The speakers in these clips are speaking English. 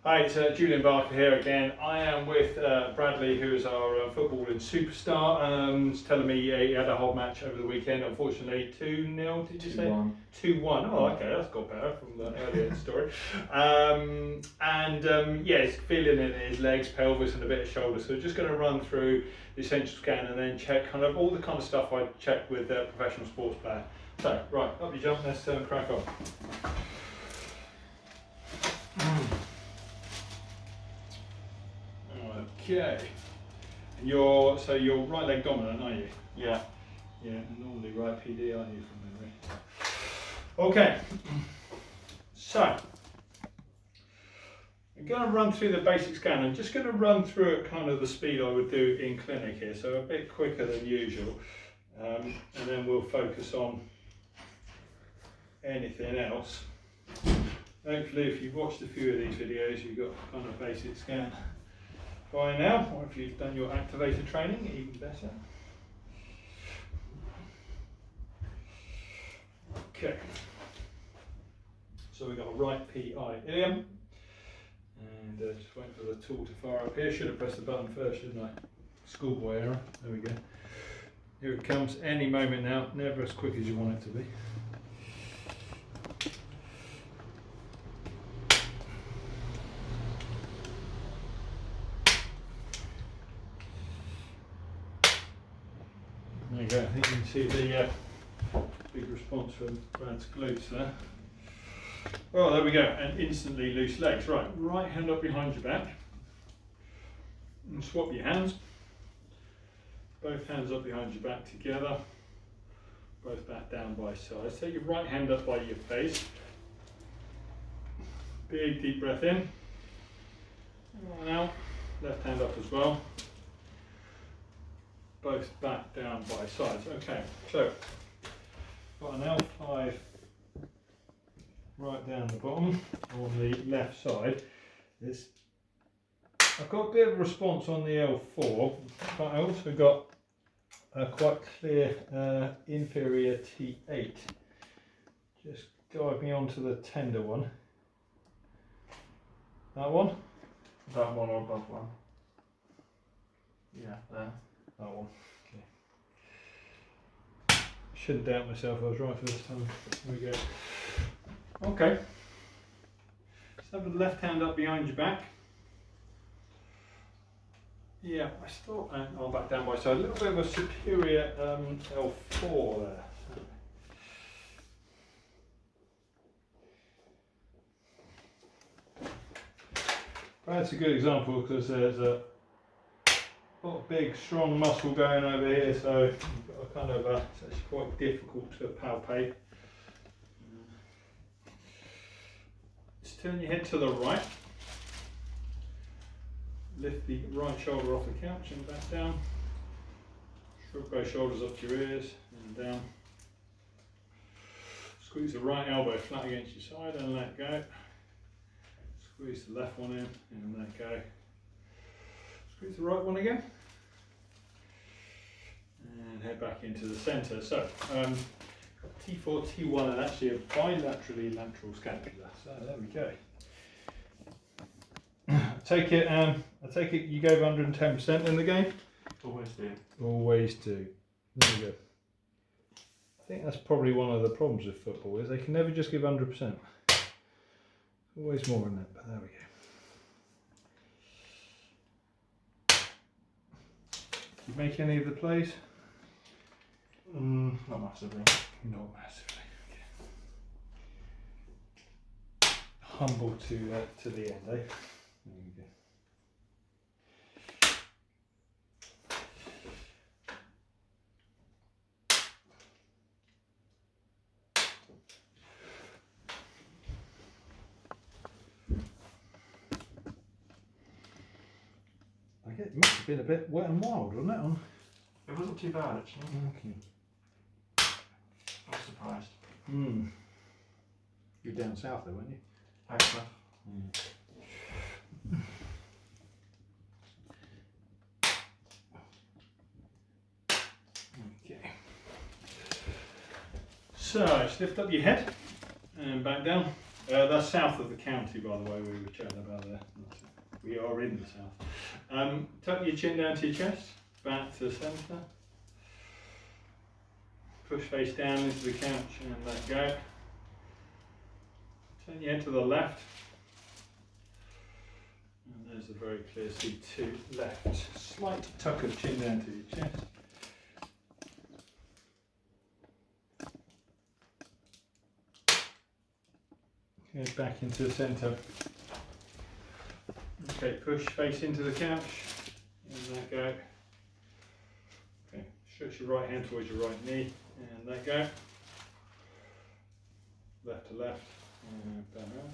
Hi, it's Julien Barker here again. I am with Bradley, who is our footballing superstar. He's telling me he had a hot match over the weekend. Unfortunately, 2-0, did you say? 2-1. 2-1. Oh, okay, that's got better from the earlier story. Yeah, he's feeling in his legs, pelvis, and a bit of shoulder. So we're just going to run through the essential scan and then check kind of all the kind of stuff I check with a professional sports player. So, right, up you jump. Let's crack on. Okay. And you're right leg dominant, aren't you? Yeah. Yeah, normally right PD, aren't you, from memory? Okay. So I'm going to run through the basic scan. I'm just going to run through it kind of the speed I would do in clinic here, so a bit quicker than usual, and then we'll focus on anything else. Hopefully, if you've watched a few of these videos, you've got kind of basic scan by now, or if you've done your activator training, even better. Okay, so we've got a right PI ilium, and just waiting for the tool to fire up here. Should have pressed the button first, shouldn't I? Schoolboy error. There we go. Here it comes any moment now, never as quick as you want it to be. There you go, I think you can see the big response from Brad's glutes there. Well, there we go, and instantly loose legs. Right hand up behind your back, and swap your hands. Both hands up behind your back together, both back down by sides. Take your right hand up by your face. Big deep breath in. And out. Left hand up as well. Both back down by sides. Okay, so got an L5 right down the bottom on the left side. I've got a bit of a response on the L4, but I also got a quite clear inferior T8. Just guide me onto the tender one. That one? That one or above one. Yeah, there. That one. Okay. Shouldn't doubt myself, I was right for this time. There we go. Okay. Just have the left hand up behind your back. Yeah, I still I'll back down by side. A little bit of a superior L4 there. That's a good example because there's a lot of big, strong muscle going over here, so you've got a kind of it's actually quite difficult to palpate. Just turn your head to the right. Lift the right shoulder off the couch and back down. Shrug both shoulders up to your ears and down. Squeeze the right elbow flat against your side and let go. Squeeze the left one in and let go. Squeeze the right one again. And head back into the centre. So, T4, T1 and actually a bilaterally lateral scapula. So there we go. I take it you gave 110% in the game? Always do. Always do. There we go. I think that's probably one of the problems with football is they can never just give 100%. Always more than that, but there we go. You make any of the plays? Not massively. Not massively. Okay. Humble to the end, eh? There we go. It must have been a bit wet and wild, wasn't it? It wasn't too bad actually. Okay. I was surprised. You were down south though, weren't you? Thanks, Okay. So just lift up your head and back down. That's south of the county, by the way, we were chatting about there. We are in the south. Tuck your chin down to your chest, back to the centre. Push face down into the couch and let go. Turn your head to the left. And there's a very clear seat to left. Slight tuck of chin down to your chest. Okay, back into the centre. Okay, push face into the couch. And let go. Okay, stretch your right hand towards your right knee. And let go. Left to left. And back around.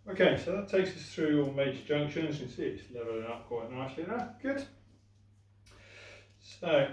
Okay, so that takes us through all major junctions. You can see it's levelling up quite nicely now. Good. So,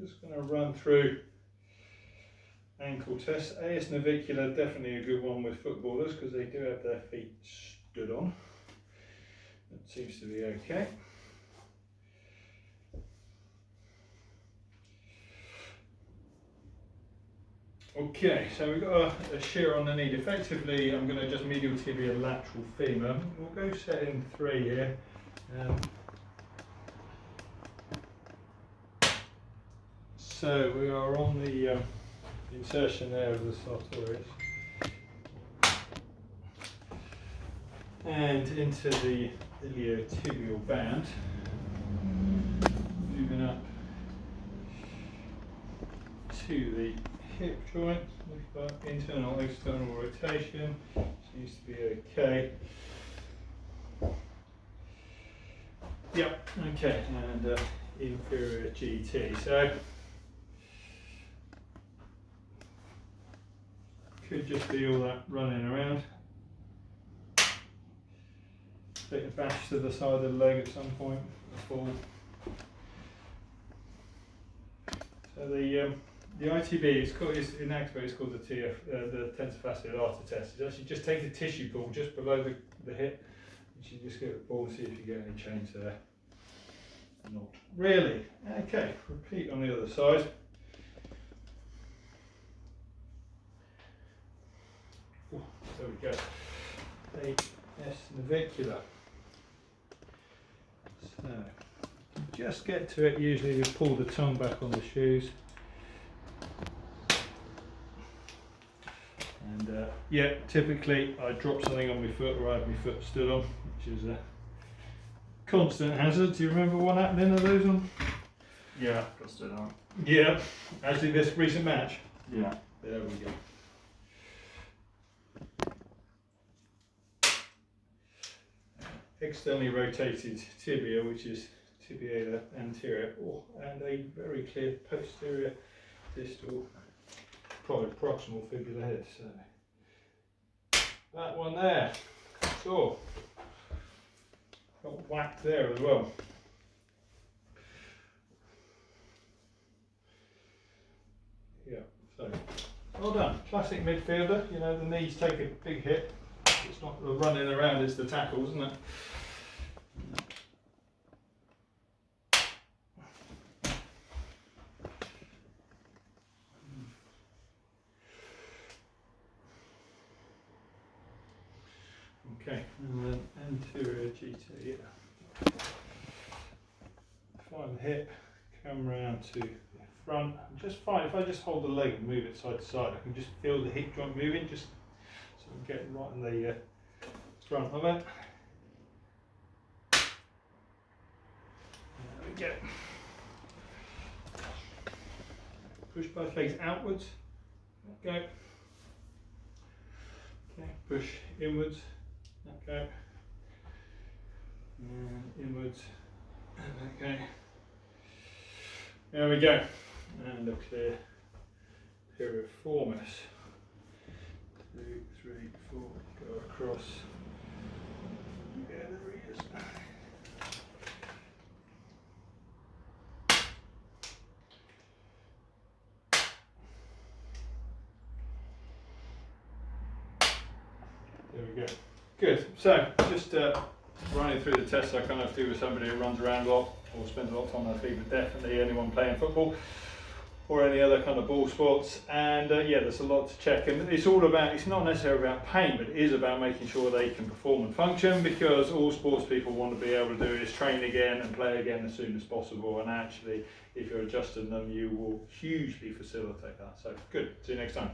just going to run through ankle tests. AS navicular, definitely a good one with footballers because they do have their feet stood on. That seems to be okay. Okay, so we've got a shear on the knee. Effectively, I'm going to just medial tibia lateral femur. We'll go set in 3 here. So we are on the insertion there of the sartorius and into the iliotibial band. Moving up to the hip joint, we've got internal external rotation, seems to be okay. Yep, okay, and inferior GT. So could just be all that running around. Take a bash to the side of the leg at some point, fall. So the ITB is called, in Activator it's called the Tensor Fasciae test. It's actually just take the tissue pull just below the hip, and you just get the ball and see if you get any change there. Not really. Okay, repeat on the other side. Ooh, there we go. AS navicular. So just get to it. Usually we pull the tongue back on the shoes. And yeah, typically I drop something on my foot or I have my foot stood on, which is a constant hazard. Do you remember what happened in those on? Yeah, got stood on. Yeah, actually this recent match. Yeah. There we go. Externally rotated tibia, which is tibialis anterior, and a very clear posterior distal proximal fibula head. So that one there, so got whacked there as well. Yeah, so well done. Classic midfielder. You know, the knees take a big hit. It's not the running around, it's the tackle, isn't it? Okay, and then anterior GT, yeah. Find the hip, come round to the front. Just fine, if I just hold the leg and move it side to side, I can just feel the hip joint moving, just so I'm getting right in the front of it. There we go. Push both legs outwards. Go. Okay, push inwards. Okay. And inwards. Okay. There we go. And a clear piriformis. 2, 3, 4. Go across. Yeah, there he is. There we go. Good. So, just running through the tests I kind of do with somebody who runs around a lot or spends a lot of time on their feet, but definitely anyone playing football. or any other kind of ball sports. And yeah, there's a lot to check, and it's all about, it's not necessarily about pain, but it is about making sure they can perform and function, because all sports people want to be able to do is train again and play again as soon as possible, and actually if you're adjusting them, you will hugely facilitate that. So good, see you next time.